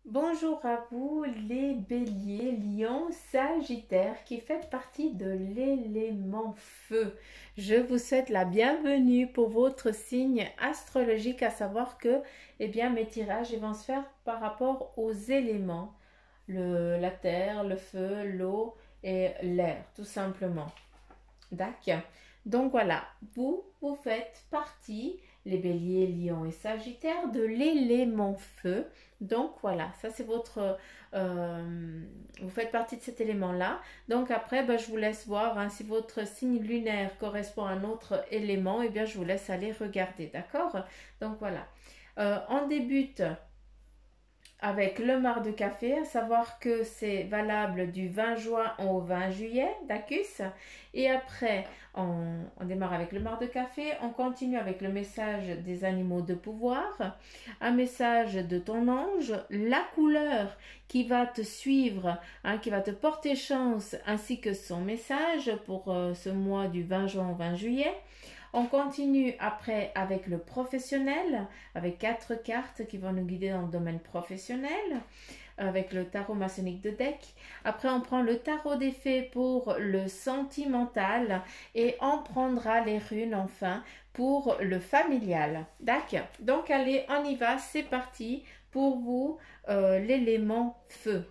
Bonjour à vous les béliers, lions, sagittaires qui faites partie de l'élément feu. Je vous souhaite la bienvenue pour votre signe astrologique, à savoir que mes tirages vont se faire par rapport aux éléments, la terre, le feu, l'eau et l'air, tout simplement. D'accord. Donc voilà, vous faites partie, les béliers, lions et sagittaires, de l'élément feu. Donc voilà, ça c'est votre... vous faites partie de cet élément-là. Donc après, je vous laisse voir si votre signe lunaire correspond à un autre élément. Et bien, je vous laisse aller regarder, d'accord? Donc voilà. On débute avec le marc de café, à savoir que c'est valable du 20 juin au 20 juillet, d'Acus. Et après, on démarre avec le marc de café, on continue avec le message des animaux de pouvoir, un message de ton ange, la couleur qui va te suivre, qui va te porter chance, ainsi que son message pour ce mois du 20 juin au 20 juillet. On continue après avec le professionnel, avec 4 cartes qui vont nous guider dans le domaine professionnel, avec le tarot maçonnique de deck. Après, on prend le tarot des fées pour le sentimental et on prendra les runes enfin pour le familial. D'accord. Donc, allez, on y va, c'est parti pour vous, l'élément feu.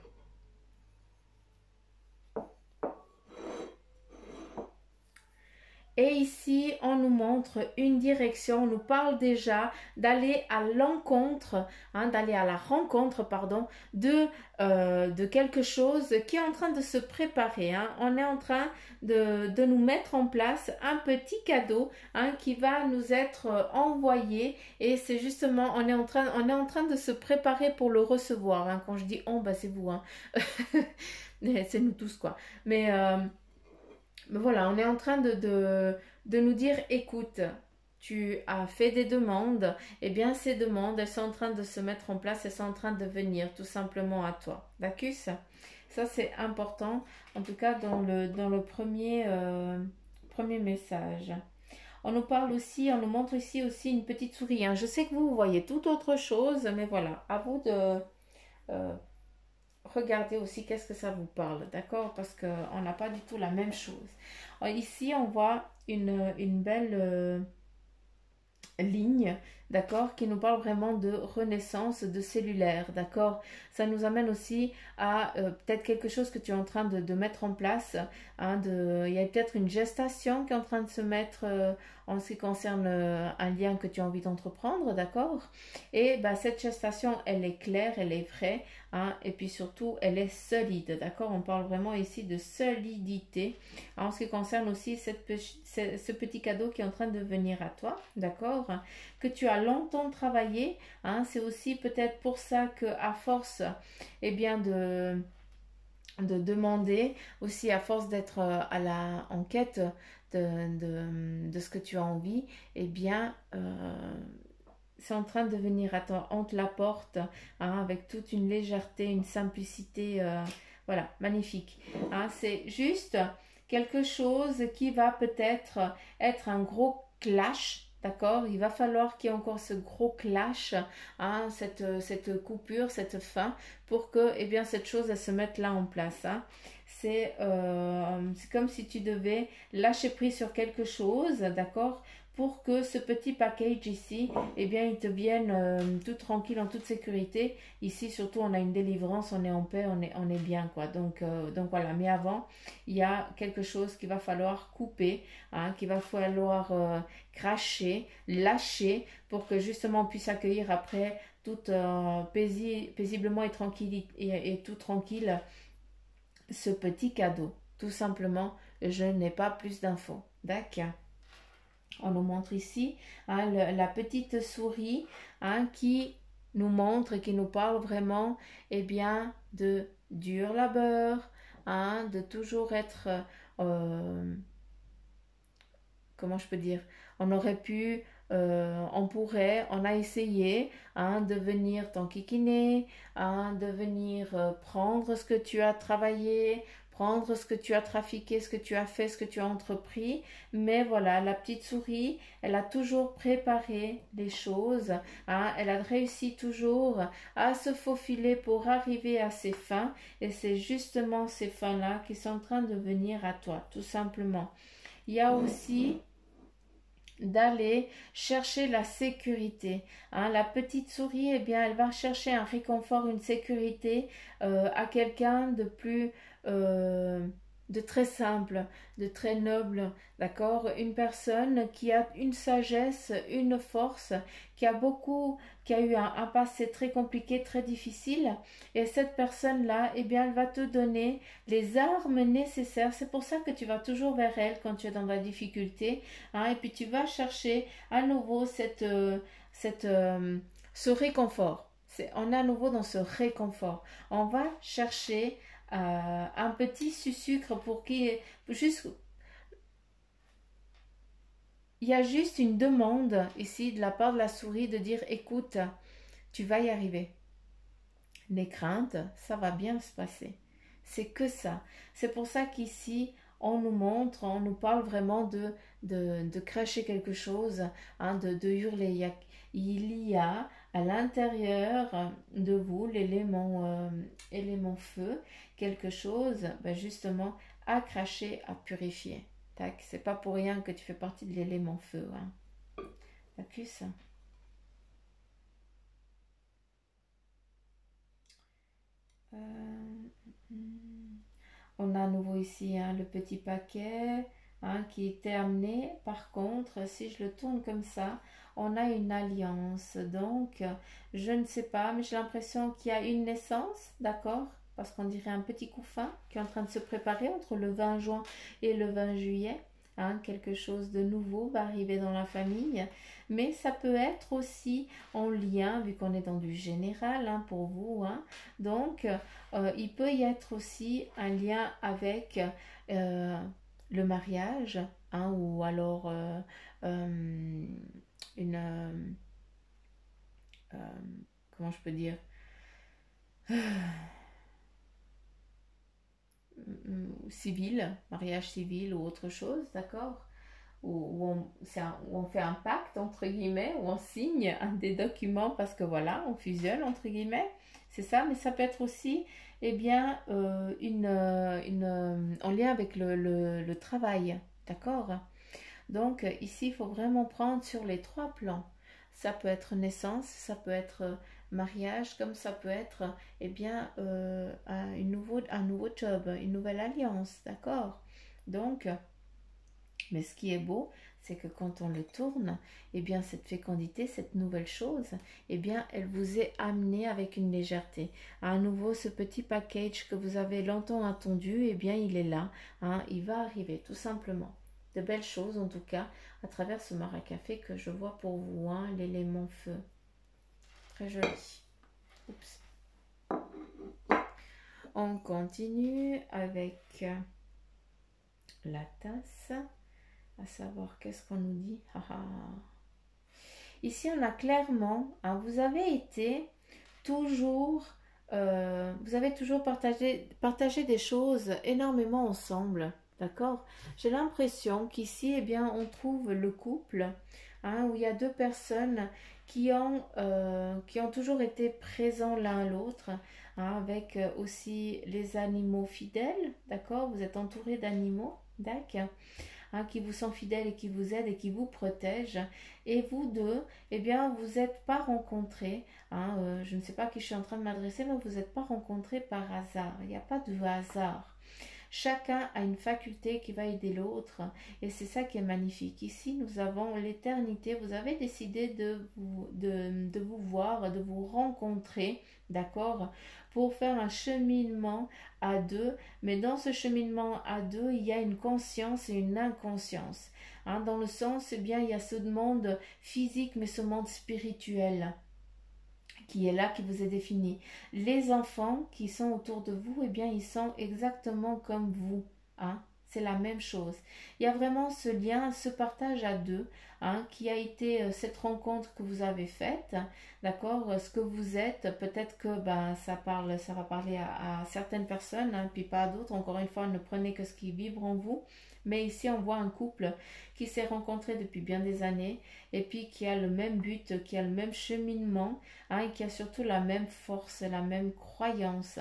Et ici, on nous montre une direction, on nous parle déjà d'aller à l'encontre, d'aller à la rencontre, pardon, de quelque chose qui est en train de se préparer. On est en train de nous mettre en place un petit cadeau qui va nous être envoyé. Et c'est justement, on est en train de se préparer pour le recevoir. Quand je dis on, c'est vous. C'est nous tous, quoi. Mais voilà, on est en train de nous dire, écoute, tu as fait des demandes, et bien ces demandes, elles sont en train de se mettre en place, elles sont en train de venir tout simplement à toi. D'accord? Ça, c'est important, en tout cas dans le premier message. On nous parle aussi, on nous montre ici aussi une petite souris. Je sais que vous voyez tout autre chose, mais voilà, à vous de regardez aussi qu'est-ce que ça vous parle, d'accord? Parce qu'on n'a pas du tout la même chose. Alors, ici, on voit une belle ligne, d'accord, qui nous parle vraiment de renaissance de cellulaire, d'accord. Ça nous amène aussi à peut-être quelque chose que tu es en train de mettre en place. Il y a peut-être une gestation qui est en train de se mettre en ce qui concerne un lien que tu as envie d'entreprendre, d'accord. Et cette gestation, elle est claire, elle est vraie, et puis surtout, elle est solide, d'accord. On parle vraiment ici de solidité en ce qui concerne aussi ce petit cadeau qui est en train de venir à toi, d'accord, que tu as longtemps travaillé. C'est aussi peut-être pour ça que à force de demander, aussi à force d'être en quête de ce que tu as envie, c'est en train de venir à toi, on te l'apporte avec toute une légèreté, une simplicité, voilà, magnifique. C'est juste quelque chose qui va peut-être être un gros clash, d'accord? Il va falloir qu'il y ait encore ce gros clash, cette coupure, cette fin, pour que cette chose elle se mette là en place. C'est comme si tu devais lâcher prise sur quelque chose, d'accord? Pour que ce petit package ici, il te vienne tout tranquille, en toute sécurité. Ici, surtout, on a une délivrance, on est en paix, on est bien, quoi. Donc voilà. Mais avant, il y a quelque chose qu'il va falloir couper, qu'il va falloir cracher, lâcher, pour que justement on puisse accueillir après tout paisiblement et tranquille, et tout tranquille ce petit cadeau. Tout simplement, je n'ai pas plus d'infos. D'accord? On nous montre ici la petite souris qui nous montre et qui nous parle vraiment de dur labeur, de toujours être, comment je peux dire, on aurait pu, on pourrait, on a essayé de venir t'enquiquiner, de venir prendre ce que tu as travaillé, prendre ce que tu as trafiqué, ce que tu as fait, ce que tu as entrepris. Mais voilà, la petite souris, elle a toujours préparé les choses, hein, elle a réussi toujours à se faufiler pour arriver à ses fins. Et c'est justement ces fins-là qui sont en train de venir à toi, tout simplement. Il y a aussi d'aller chercher la sécurité. Hein. La petite souris, eh bien, elle va chercher un réconfort, une sécurité à quelqu'un de plus, de très simple, de très noble, d'accord? Une personne qui a une sagesse, une force, qui a eu un passé très compliqué, très difficile, et cette personne-là, eh bien, elle va te donner les armes nécessaires. C'est pour ça que tu vas toujours vers elle quand tu es dans la difficulté. Hein, et puis tu vas chercher à nouveau cette, ce réconfort. On est à nouveau dans ce réconfort. On va chercher un petit sucre pour qui juste il y a juste une demande ici de la part de la souris de dire écoute, tu vas y arriver. Les craintes, ça va bien se passer. C'est que ça. C'est pour ça qu'ici, on nous montre, on nous parle vraiment de cracher quelque chose, hein, de hurler. Il y a à l'intérieur de vous, élément feu, quelque chose ben justement à cracher, à purifier. Tac, c'est pas pour rien que tu fais partie de l'élément feu. Hein. T'as vu ça? On a à nouveau ici hein, le petit paquet hein, qui était amené. Par contre, si je le tourne comme ça, on a une alliance. Donc, je ne sais pas, mais j'ai l'impression qu'il y a une naissance, d'accord? Parce qu'on dirait un petit couffin qui est en train de se préparer entre le 20 juin et le 20 juillet. Hein, quelque chose de nouveau va arriver dans la famille. Mais ça peut être aussi en lien, vu qu'on est dans du général hein, pour vous. Hein. Donc, il peut y être aussi un lien avec le mariage hein, ou alors une euh, comment je peux dire civil, mariage civil ou autre chose, d'accord? Où on fait un pacte entre guillemets, où on signe des documents parce que voilà, on fusionne entre guillemets, c'est ça, mais ça peut être aussi eh bien, en lien avec le travail, d'accord? Donc ici, il faut vraiment prendre sur les trois plans. Ça peut être naissance, ça peut être mariage, comme ça peut être eh bien, un nouveau job, une nouvelle alliance, d'accord? Donc, mais ce qui est beau, c'est que quand on le tourne, eh bien cette fécondité, cette nouvelle chose, eh bien elle vous est amenée avec une légèreté. À nouveau, ce petit package que vous avez longtemps attendu, eh bien il est là, hein, il va arriver tout simplement. De belles choses en tout cas à travers ce maracafé que je vois pour vous, hein, l'élément feu. Très joli. Oups. On continue avec la tasse. À savoir, qu'est-ce qu'on nous dit? Ici, on a clairement, hein, vous avez toujours partagé des choses énormément ensemble, d'accord? J'ai l'impression qu'ici, eh bien, on trouve le couple, hein, où il y a deux personnes qui ont toujours été présents l'un à l'autre, hein, avec aussi les animaux fidèles, d'accord? Vous êtes entouré d'animaux, d'accord? Hein, qui vous sont fidèles et qui vous aident et qui vous protègent. Et vous deux, eh bien, vous n'êtes pas rencontrés. Hein, je ne sais pas à qui je suis en train de m'adresser, mais vous n'êtes pas rencontrés par hasard. Il n'y a pas de hasard. Chacun a une faculté qui va aider l'autre et c'est ça qui est magnifique. Ici, nous avons l'éternité. Vous avez décidé de vous voir, de vous rencontrer, d'accord, pour faire un cheminement à deux. Mais dans ce cheminement à deux, il y a une conscience et une inconscience. Hein, dans le sens, eh bien, il y a ce monde physique, mais ce monde spirituel qui est là, qui vous est défini. Les enfants qui sont autour de vous, eh bien, ils sont exactement comme vous. Hein? c'est la même chose. Il y a vraiment ce lien, ce partage à deux, hein, qui a été cette rencontre que vous avez faite, d'accord? Ce que vous êtes, peut-être que ben, ça va parler à certaines personnes, hein, puis pas à d'autres. Encore une fois, ne prenez que ce qui vibre en vous. Mais ici, on voit un couple qui s'est rencontré depuis bien des années et puis qui a le même but, qui a le même cheminement, hein, et qui a surtout la même force, la même croyance.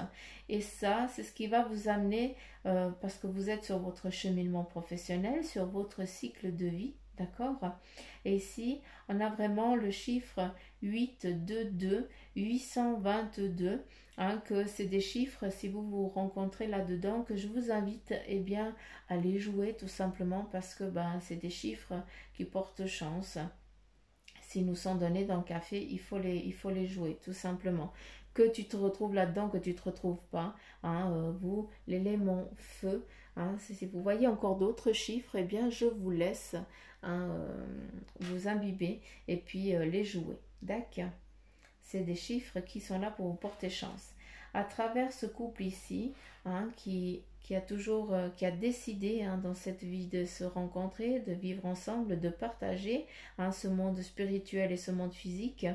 Et ça, c'est ce qui va vous amener parce que vous êtes sur votre cheminement professionnel, sur votre cycle de vie, d'accord? Et ici, on a vraiment le chiffre 822, 822, hein, que c'est des chiffres, si vous vous rencontrez là-dedans, que je vous invite eh bien, à les jouer tout simplement parce que ben, c'est des chiffres qui portent chance. S'ils nous sont donnés dans le café, il faut les jouer, tout simplement. Que tu te retrouves là-dedans, que tu ne te retrouves pas, hein, vous, l'élément feu, hein, si vous voyez encore d'autres chiffres, eh bien, je vous laisse hein, vous imbiber et puis les jouer. D'accord? C'est des chiffres qui sont là pour vous porter chance. À travers ce couple ici, hein, qui a toujours, qui a décidé hein, dans cette vie de se rencontrer, de vivre ensemble, de partager hein, ce monde spirituel et ce monde physique,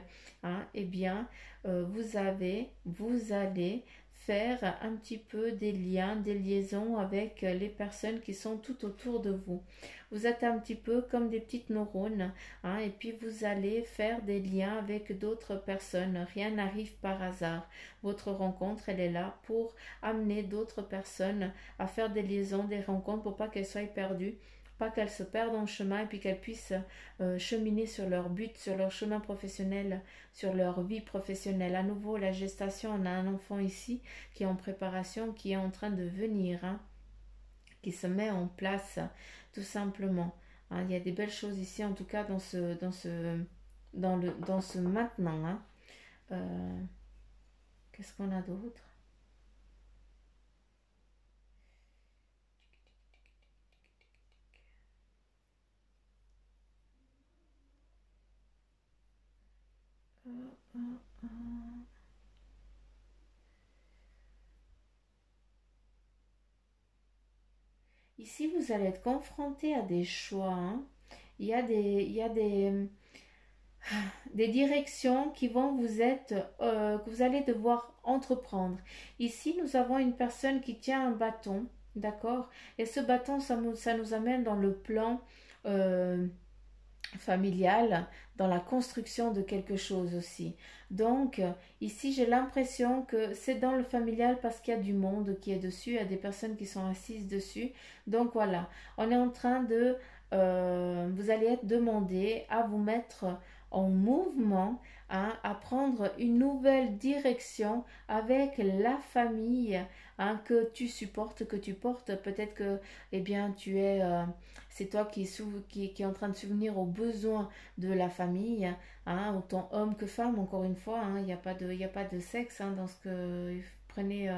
hein, eh bien, vous allez faire un petit peu des liens, des liaisons avec les personnes qui sont tout autour de vous. Vous êtes un petit peu comme des petites neurones, hein, et puis vous allez faire des liens avec d'autres personnes. Rien n'arrive par hasard. Votre rencontre, elle est là pour amener d'autres personnes à faire des liaisons, des rencontres pour pas qu'elles soient perdues, pas qu'elles se perdent en chemin et puis qu'elles puissent cheminer sur leur but, sur leur chemin professionnel, sur leur vie professionnelle. À nouveau, la gestation, on a un enfant ici qui est en préparation, qui est en train de venir, hein, qui se met en place tout simplement. Hein, il y a des belles choses ici, en tout cas dans ce maintenant. Hein. Qu'est-ce qu'on a d'autre? Ici, vous allez être confronté à des choix. Hein. Il y a des directions qui vont vous être, que vous allez devoir entreprendre. Ici, nous avons une personne qui tient un bâton, d'accord? Et ce bâton, ça nous amène dans le plan euh, familial, dans la construction de quelque chose aussi. Donc, ici, j'ai l'impression que c'est dans le familial parce qu'il y a du monde qui est dessus, il y a des personnes qui sont assises dessus. Donc, voilà, on est en train de... vous allez être demandé à vous mettre en mouvement, hein, à prendre une nouvelle direction avec la famille hein, que tu supportes, que tu portes. Peut-être que eh bien, c'est toi qui est en train de subvenir aux besoins de la famille, hein, autant homme que femme, encore une fois, hein, il y a pas de sexe hein, dans ce que... Prenez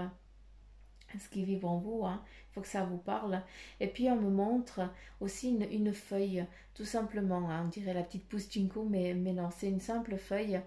ce qui vit en vous, hein. Il faut que ça vous parle. Et puis on me montre aussi une feuille, tout simplement, hein. On dirait la petite Poustinko, mais non, c'est une simple feuille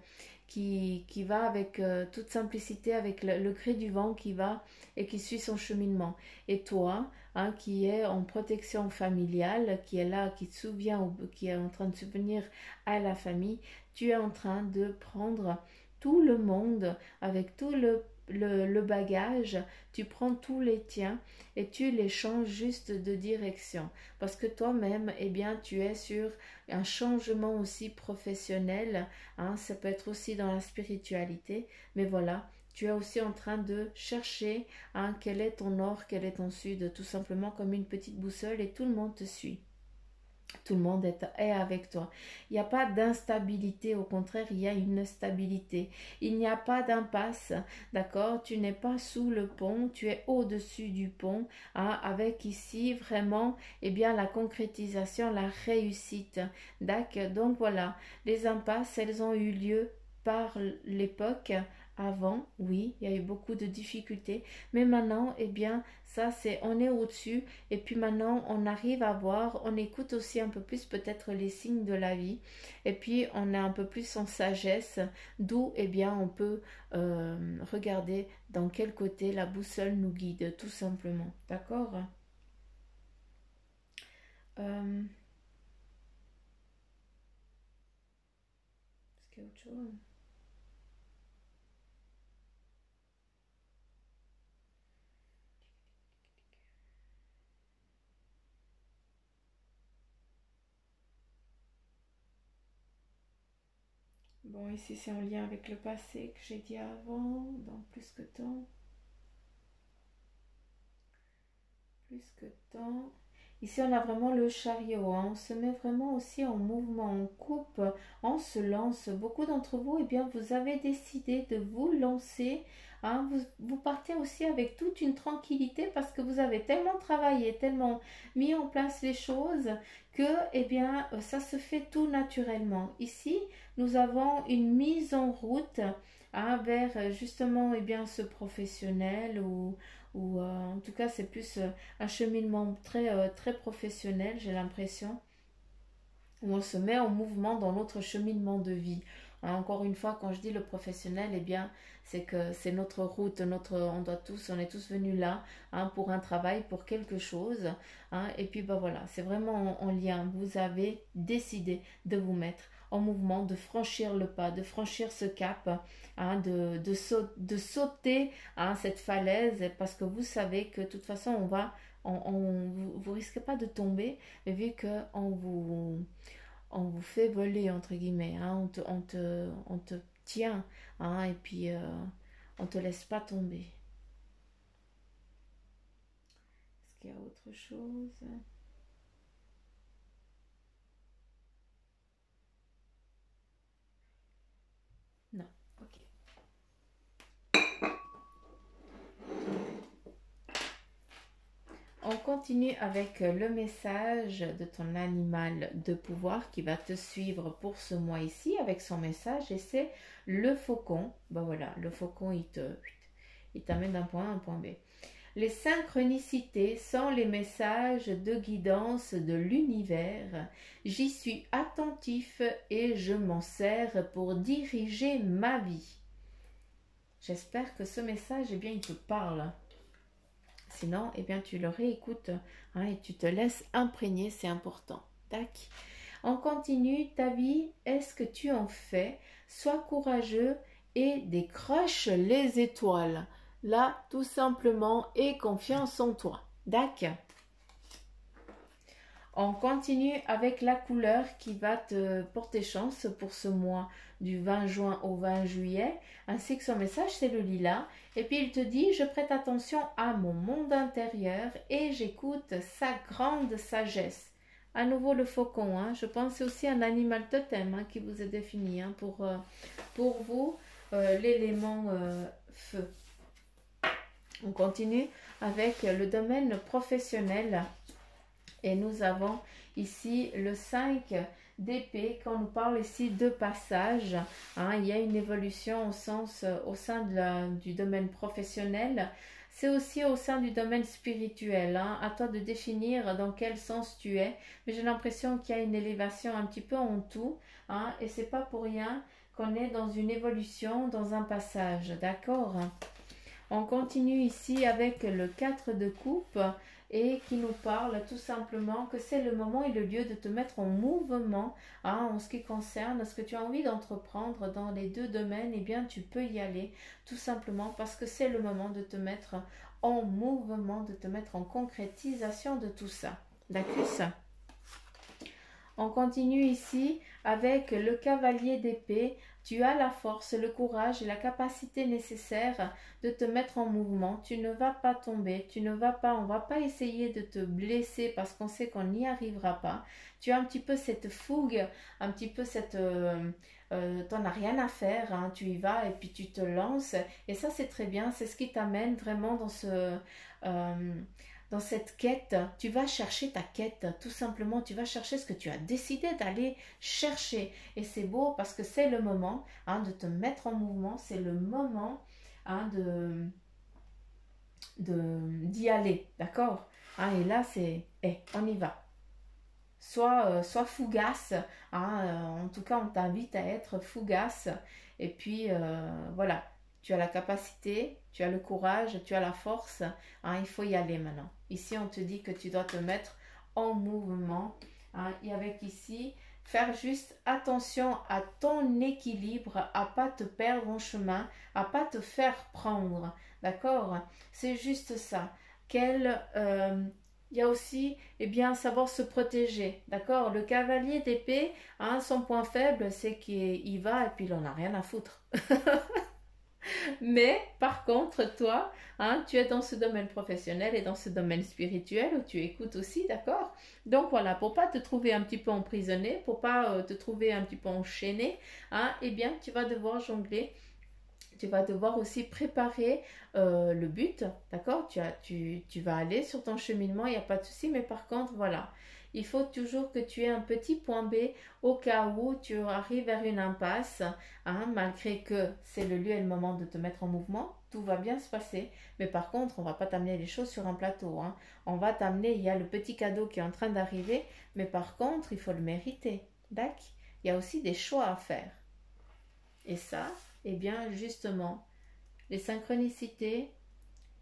qui va avec toute simplicité, avec le gré du vent qui va et qui suit son cheminement. Et toi, hein, qui est en protection familiale, qui est là, qui te souvient, qui est en train de subvenir à la famille, tu es en train de prendre tout le monde avec tout le bagage, tu prends tous les tiens et tu les changes juste de direction. Parce que toi-même, eh bien, tu es sur un changement aussi professionnel. Hein, ça peut être aussi dans la spiritualité. Mais voilà, tu es aussi en train de chercher hein, quel est ton nord, quel est ton sud, tout simplement comme une petite boussole et tout le monde te suit. Tout le monde est avec toi. Il n'y a pas d'instabilité, au contraire, il y a une stabilité. Il n'y a pas d'impasse, d'accord? Tu n'es pas sous le pont, tu es au-dessus du pont, hein, avec ici vraiment, eh bien, la concrétisation, la réussite. D'accord? Donc voilà, les impasses, elles ont eu lieu par l'époque. Avant, oui, il y a eu beaucoup de difficultés, mais maintenant, eh bien, ça c'est, on est au-dessus, et puis maintenant, on arrive à voir, on écoute aussi un peu plus peut-être les signes de la vie, et puis on est un peu plus en sagesse, d'où, eh bien, on peut regarder dans quel côté la boussole nous guide, tout simplement, d'accord? Euh, est-ce qu'il y a autre chose? Bon, ici c'est en lien avec le passé que j'ai dit avant, dans plus que temps. Plus que temps. Ici, on a vraiment le chariot, hein. On se met vraiment aussi en mouvement, on coupe, on se lance. Beaucoup d'entre vous, eh bien, vous avez décidé de vous lancer, hein. Vous partez aussi avec toute une tranquillité parce que vous avez tellement travaillé, tellement mis en place les choses que, eh bien, ça se fait tout naturellement. Ici, nous avons une mise en route, hein, vers justement, eh bien, ce professionnel ou en tout cas, c'est plus un cheminement très professionnel, j'ai l'impression, où on se met en mouvement dans notre cheminement de vie. Hein, encore une fois, quand je dis le professionnel, eh bien, c'est que c'est notre route, on est tous venus là, hein, pour un travail, pour quelque chose, hein, et puis bah voilà, c'est vraiment en lien. Vous avez décidé de vous mettre en mouvement, de franchir le pas, de franchir ce cap, hein, de sauter, hein, cette falaise, parce que vous savez que de toute façon, vous risquez pas de tomber, mais vu que on vous fait voler, entre guillemets, hein, on te tient, hein, et puis on te laisse pas tomber. Est-ce qu'il y a autre chose? Non, ok. On continue avec le message de ton animal de pouvoir qui va te suivre pour ce mois ici avec son message, et c'est le faucon. Ben voilà, le faucon il t'amène d'un point A à un point B. Les synchronicités sont les messages de guidance de l'univers. J'y suis attentif et je m'en sers pour diriger ma vie. J'espère que ce message, eh bien, il te parle. Sinon, eh bien, tu le réécoutes, hein, et tu te laisses imprégner, c'est important. Tac. On continue. Ta vie, est-ce que tu en fais? Sois courageux et décroche les étoiles. Là, tout simplement, aie confiance en toi. D'accord. On continue avec la couleur qui va te porter chance pour ce mois du 20 juin au 20 juillet, ainsi que son message, c'est le lilas. Et puis il te dit, je prête attention à mon monde intérieur et j'écoute sa grande sagesse. À nouveau le faucon, hein. Je pense que c'est aussi un animal totem, hein, qui vous est défini, hein, pour vous, l'élément feu. On continue avec le domaine professionnel. Et nous avons ici le 5 d'épée, quand on nous parle ici de passage, hein, il y a une évolution au sein du domaine professionnel. C'est aussi au sein du domaine spirituel, hein. À toi de définir dans quel sens tu es. Mais j'ai l'impression qu'il y a une élévation un petit peu en tout, hein, et c'est pas pour rien qu'on est dans une évolution, dans un passage, d'accord? On continue ici avec le 4 de coupe et qui nous parle tout simplement que c'est le moment et le lieu de te mettre en mouvement, hein, en ce qui concerne ce que tu as envie d'entreprendre dans les deux domaines. Eh bien, tu peux y aller tout simplement parce que c'est le moment de te mettre en mouvement, de te mettre en concrétisation de tout ça. D'accord? On continue ici avec le cavalier d'épée. Tu as la force, le courage et la capacité nécessaire de te mettre en mouvement. Tu ne vas pas tomber, on va pas essayer de te blesser parce qu'on sait qu'on n'y arrivera pas. Tu as un petit peu cette fougue, un petit peu cette... t'en as rien à faire, hein, tu y vas et puis tu te lances. Et ça, c'est très bien, c'est ce qui t'amène vraiment euh, dans cette quête. Tu vas chercher ta quête, tout simplement. Tu vas chercher ce que tu as décidé d'aller chercher. Et c'est beau parce que c'est le moment, hein, de te mettre en mouvement. C'est le moment, hein, d'y aller. D'accord, hein, et là, c'est... on y va. Sois fougace, hein, en tout cas, on t'invite à être fougace. Et puis, voilà. Tu as la capacité, tu as le courage, tu as la force, hein, il faut y aller maintenant. Ici, on te dit que tu dois te mettre en mouvement. Hein, et avec ici, faire juste attention à ton équilibre, à pas te perdre en chemin, à pas te faire prendre. D'accord? C'est juste ça. Il y a aussi, eh bien, savoir se protéger. D'accord? Le cavalier d'épée, hein, son point faible, c'est qu'il va et puis il en a rien à foutre. Mais par contre, toi, hein, tu es dans ce domaine professionnel et dans ce domaine spirituel où tu écoutes aussi, d'accord? Donc voilà, pour pas te trouver un petit peu emprisonné, pour pas te trouver un petit peu enchaîné, hein, eh bien, tu vas devoir jongler. Tu vas devoir aussi préparer le but, d'accord? Tu vas aller sur ton cheminement, il n'y a pas de souci, mais par contre, voilà, il faut toujours que tu aies un petit point B au cas où tu arrives vers une impasse, hein, malgré que c'est le lieu et le moment de te mettre en mouvement, tout va bien se passer. Mais par contre, on va pas t'amener les choses sur un plateau, hein. On va t'amener, il y a le petit cadeau qui est en train d'arriver, mais par contre, il faut le mériter, d'accord? Il y a aussi des choix à faire. Et ça, eh bien, justement, les synchronicités,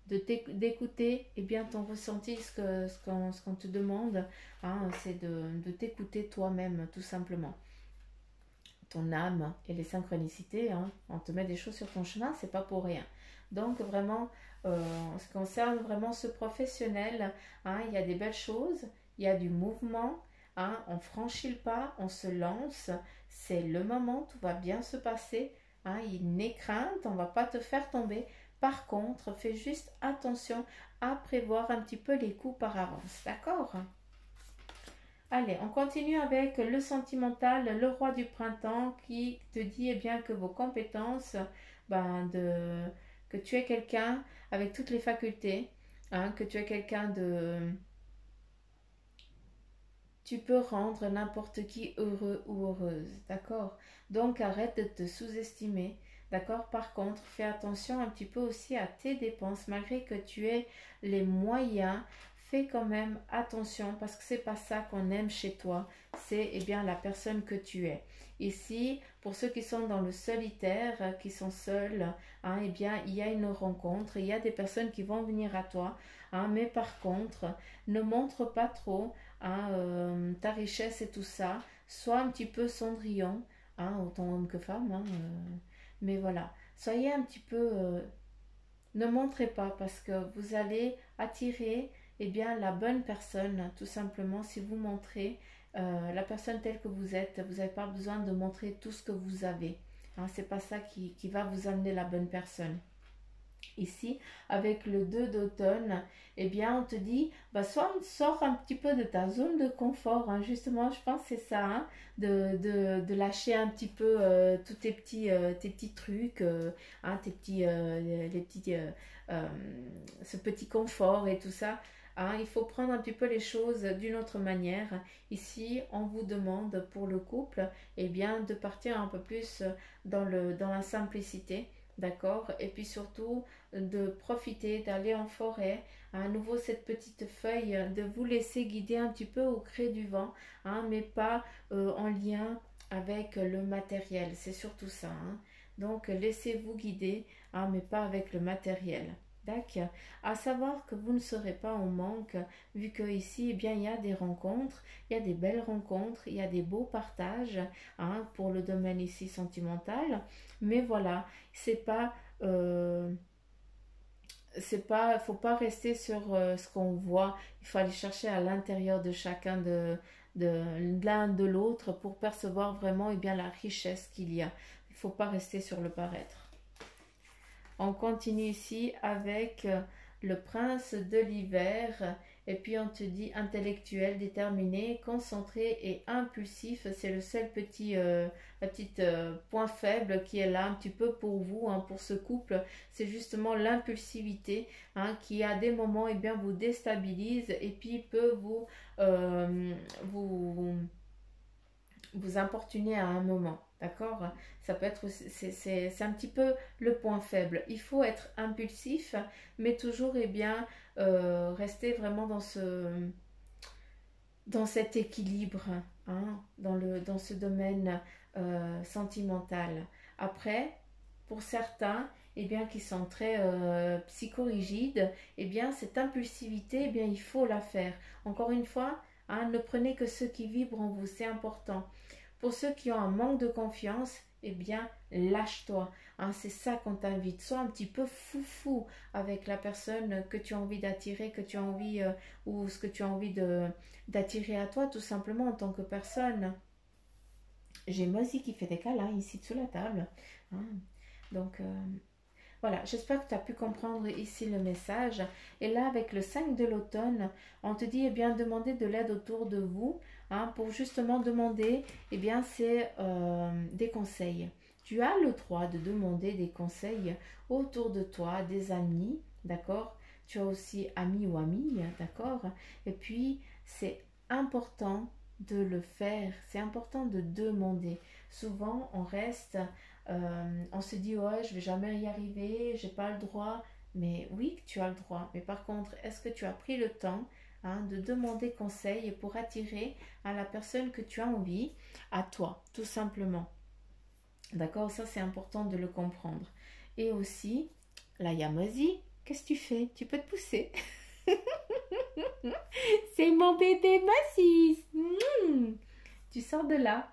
d'écouter eh bien ton ressenti, ce qu'on te demande, hein, c'est de t'écouter toi-même, tout simplement. Ton âme et les synchronicités, hein, on te met des choses sur ton chemin, c'est pas pour rien. Donc, vraiment, en ce qui concerne vraiment ce professionnel, hein, il y a des belles choses, il y a du mouvement, hein, on franchit le pas, on se lance, c'est le moment, tout va bien se passer, hein, il n'est crainte, on va pas te faire tomber. Par contre, fais juste attention à prévoir un petit peu les coups par avance, d'accord? Allez, on continue avec le sentimental, le roi du printemps qui te dit eh bien que vos compétences, que tu es quelqu'un avec toutes les facultés, hein, que tu es quelqu'un de... Tu peux rendre n'importe qui heureux ou heureuse, d'accord? Donc arrête de te sous-estimer, d'accord? Par contre, fais attention un petit peu aussi à tes dépenses, malgré que tu aies les moyens, fais quand même attention parce que c'est pas ça qu'on aime chez toi, c'est eh bien la personne que tu es. Ici, pour ceux qui sont dans le solitaire, qui sont seuls, hein, eh bien il y a une rencontre, il y a des personnes qui vont venir à toi, hein, mais par contre, ne montre pas trop, hein, ta richesse et tout ça, sois un petit peu Cendrillon, hein, autant homme que femme, hein, mais voilà, soyez un petit peu, ne montrez pas parce que vous allez attirer eh bien, la bonne personne, tout simplement, si vous montrez la personne telle que vous êtes, vous n'avez pas besoin de montrer tout ce que vous avez, hein, c'est pas ça qui va vous amener la bonne personne. Ici, avec le 2 d'automne, eh bien, on te dit, bah, sors un petit peu de ta zone de confort, hein. Justement, je pense que c'est ça, hein, de lâcher un petit peu tous tes petits trucs, hein, euh, ce petit confort et tout ça. Hein. Il faut prendre un petit peu les choses d'une autre manière. Ici, on vous demande pour le couple, eh bien, de partir un peu plus dans la simplicité. D'accord? Et puis surtout de profiter, d'aller en forêt, à nouveau cette petite feuille, de vous laisser guider un petit peu au gré du vent, hein, mais pas en lien avec le matériel, c'est surtout ça. Hein. Donc laissez-vous guider, hein, mais pas avec le matériel. D'accord. À savoir que vous ne serez pas en manque, vu que ici, eh bien, il y a des rencontres, il y a des belles rencontres, il y a des beaux partages, hein, pour le domaine ici sentimental. Mais voilà, c'est pas faut pas rester sur ce qu'on voit, il faut aller chercher à l'intérieur de chacun de l'un de l'autre pour percevoir vraiment eh bien la richesse qu'il y a. Il faut pas rester sur le paraître. On continue ici avec le prince de l'hiver. Et puis on te dit intellectuel, déterminé, concentré et impulsif. C'est le seul point faible qui est là un petit peu pour vous, hein, pour ce couple. C'est justement l'impulsivité, hein, qui à des moments eh bien, vous déstabilise et puis peut vous, vous importuner à un moment. D'accord? Ça peut être, c'est un petit peu le point faible. Il faut être impulsif, mais toujours eh bien, rester vraiment dans cet équilibre, hein, dans ce domaine sentimental. Après, pour certains, eh bien, qui sont très psychorigides, eh bien, cette impulsivité, eh bien, il faut la faire. Encore une fois, hein. Ne prenez que ceux qui vibrent en vous, c'est important. Pour ceux qui ont un manque de confiance, eh bien, lâche-toi. Hein, c'est ça qu'on t'invite. Sois un petit peu foufou avec la personne que tu as envie d'attirer, que tu as envie, ou ce que tu as envie d'attirer à toi, tout simplement en tant que personne. J'ai Mozi qui fait des câlins ici sous la table. Hein. Donc, voilà, j'espère que tu as pu comprendre ici le message. Et là, avec le 5 de l'automne, on te dit, eh bien, demandez de l'aide autour de vous, hein, pour justement demander, eh bien, c'est des conseils. Tu as le droit de demander des conseils autour de toi, des amis, d'accord? Tu as aussi amis ou amies, d'accord? Et puis, c'est important de le faire, c'est important de demander. Souvent, on reste on se dit ouais je vais jamais y arriver, j'ai pas le droit, mais oui tu as le droit, mais par contre est-ce que tu as pris le temps, hein, de demander conseil pour attirer à la personne que tu as envie à toi, tout simplement, d'accord, ça c'est important de le comprendre. Et aussi la Yamosi, qu'est-ce que tu fais, tu peux te pousser. C'est mon bébé Massis. Tu sors de là.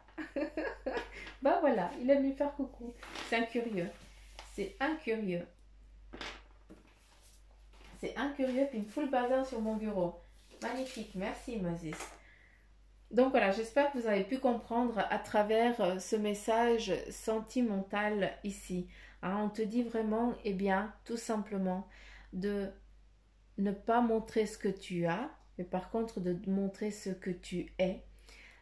Bah voilà, il est venu faire coucou. C'est un curieux. C'est un curieux. C'est un curieux puis une full bazar sur mon bureau. Magnifique, merci Moses. Donc voilà, j'espère que vous avez pu comprendre à travers ce message sentimental ici. Hein, on te dit vraiment, eh bien, tout simplement, de ne pas montrer ce que tu as, mais par contre de montrer ce que tu es.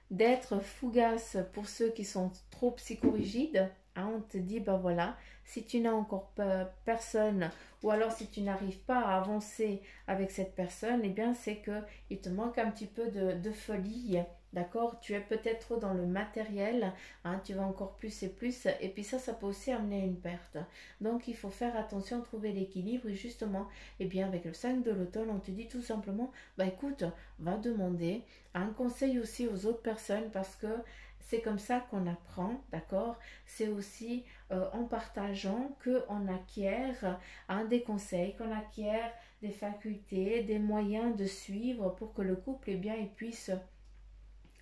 D'être fougace pour ceux qui sont trop psychorigides. Hein, on te dit, ben voilà, si tu n'as encore personne, ou alors si tu n'arrives pas à avancer avec cette personne, eh bien c'est que il te manque un petit peu de folie, d'accord? Tu es peut-être trop dans le matériel, hein, tu vas encore plus et puis ça peut aussi amener à une perte. Donc il faut faire attention, trouver l'équilibre, et justement, eh bien avec le 5 de l'automne, on te dit tout simplement, bah écoute, va demander un conseil aussi aux autres personnes, parce que c'est comme ça qu'on apprend, d'accord? C'est aussi en partageant qu'on acquiert, hein, des conseils, qu'on acquiert des facultés, des moyens de suivre pour que le couple, eh bien, il puisse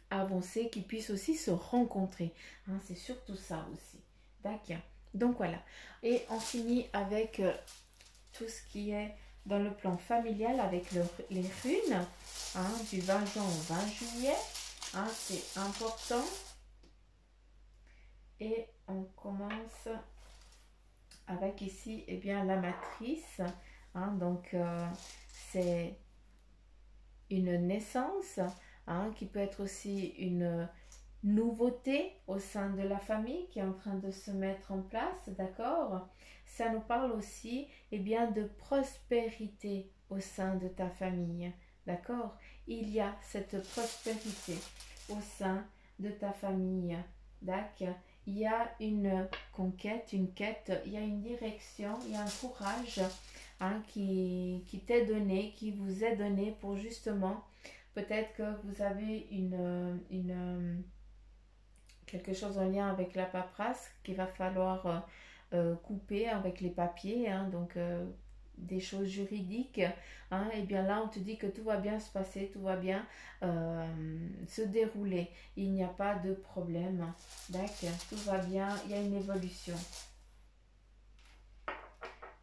avancer, qu'il puisse aussi se rencontrer. Hein, c'est surtout ça aussi. D'accord. Donc voilà. Et on finit avec tout ce qui est dans le plan familial avec les runes, hein, du 20 juin au 20 juillet. Hein, c'est important. Et on commence avec ici, eh bien, la matrice. Hein, donc, c'est une naissance, hein, qui peut être aussi une nouveauté au sein de la famille qui est en train de se mettre en place, d'accord? Ça nous parle aussi, eh bien, de prospérité au sein de ta famille, d'accord? Il y a cette prospérité au sein de ta famille, d'accord? Il y a une conquête, une quête, il y a une direction, il y a un courage, hein, qui t'est donné, qui vous est donné pour justement, peut-être que vous avez quelque chose en lien avec la paperasse qu'il va falloir couper avec les papiers, hein, donc des choses juridiques, hein, et bien là on te dit que tout va bien se passer, tout va bien se dérouler, il n'y a pas de problème, d'accord, tout va bien, il y a une évolution,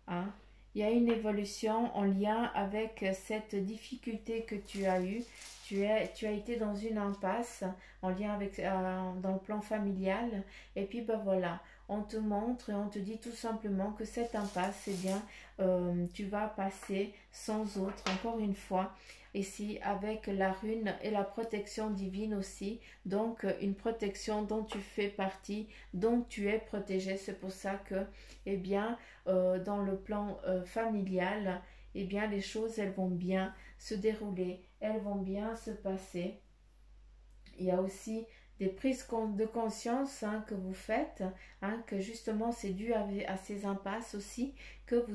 hein. Il y a une évolution en lien avec cette difficulté que tu as eue. Tu as été dans une impasse en lien avec dans le plan familial. Et puis ben voilà, on te montre et on te dit tout simplement que cette impasse, eh bien, tu vas passer sans autre, encore une fois. Ici, avec la rune et la protection divine aussi. Donc, une protection dont tu fais partie, dont tu es protégé. C'est pour ça que, eh bien, dans le plan familial, eh bien les choses elles vont bien se dérouler, elles vont bien se passer. Il y a aussi des prises de conscience, hein, que vous faites, hein, que justement c'est dû à ces impasses aussi que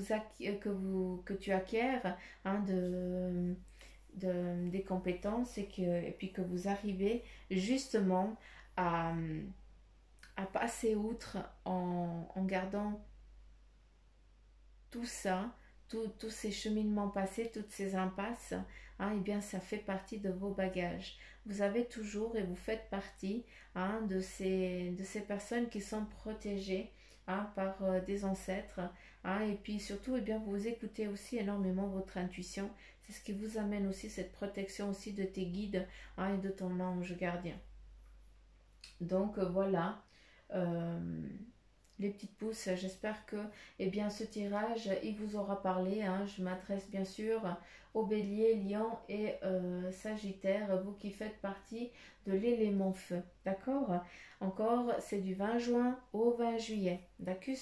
tu acquiers, hein, des compétences, et puis que vous arrivez justement à, à passer outre en gardant tout ça tous ces cheminements passés, toutes ces impasses, hein, eh bien ça fait partie de vos bagages. Vous avez toujours et vous faites partie, hein, de ces personnes qui sont protégées, hein, par des ancêtres, hein, et puis surtout, eh bien, vous écoutez aussi énormément votre intuition. C'est ce qui vous amène aussi cette protection aussi de tes guides, hein, et de ton ange gardien. Donc voilà. Euh, les petites pousses, j'espère que eh bien, ce tirage, il vous aura parlé, hein. Je m'adresse bien sûr aux béliers, lion et sagittaire, vous qui faites partie de l'élément feu. D'accord? Encore, c'est du 20 juin au 20 juillet. D'accord?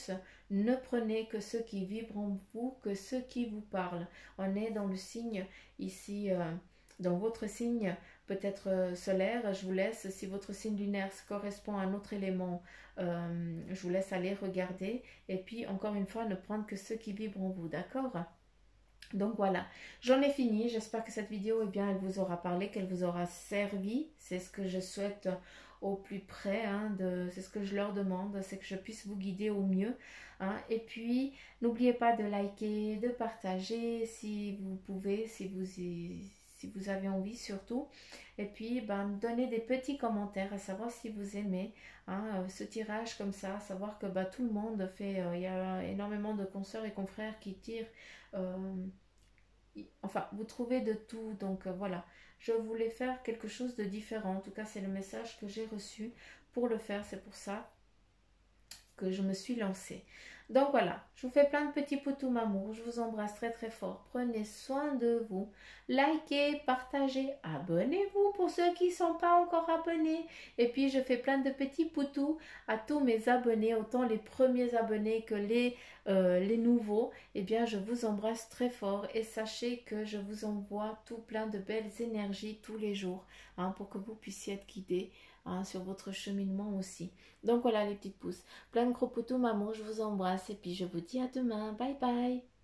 Ne prenez que ceux qui vibrent en vous, que ceux qui vous parlent. On est dans le signe ici, dans votre signe peut-être solaire. Je vous laisse, si votre signe lunaire correspond à un autre élément, je vous laisse aller regarder. Et puis, encore une fois, ne prendre que ceux qui vibrent en vous, d'accord? Donc voilà, j'en ai fini. J'espère que cette vidéo, eh bien, elle vous aura parlé, qu'elle vous aura servi. C'est ce que je souhaite au plus près, hein, c'est ce que je leur demande, c'est que je puisse vous guider au mieux. Hein. Et puis, n'oubliez pas de liker, de partager si vous pouvez, si vous avez envie surtout. Et puis, ben, donnez des petits commentaires à savoir si vous aimez, hein, ce tirage comme ça, savoir que ben, tout le monde fait, il y a énormément de consoeurs et confrères qui tirent. euh, Enfin, vous trouvez de tout, donc voilà. Je voulais faire quelque chose de différent. En tout cas, c'est le message que j'ai reçu pour le faire. C'est pour ça que je me suis lancée. Donc voilà, je vous fais plein de petits poutous amour. Je vous embrasse très très fort. Prenez soin de vous. Likez, partagez, abonnez-vous pour ceux qui ne sont pas encore abonnés. Et puis je fais plein de petits poutous à tous mes abonnés, autant les premiers abonnés que les nouveaux. Eh bien, je vous embrasse très fort et sachez que je vous envoie tout plein de belles énergies tous les jours, hein, pour que vous puissiez être guidés, hein, sur votre cheminement aussi. Donc voilà les petites pousses. Plein de gros poutous maman, je vous embrasse et puis je vous dis à demain. Bye bye.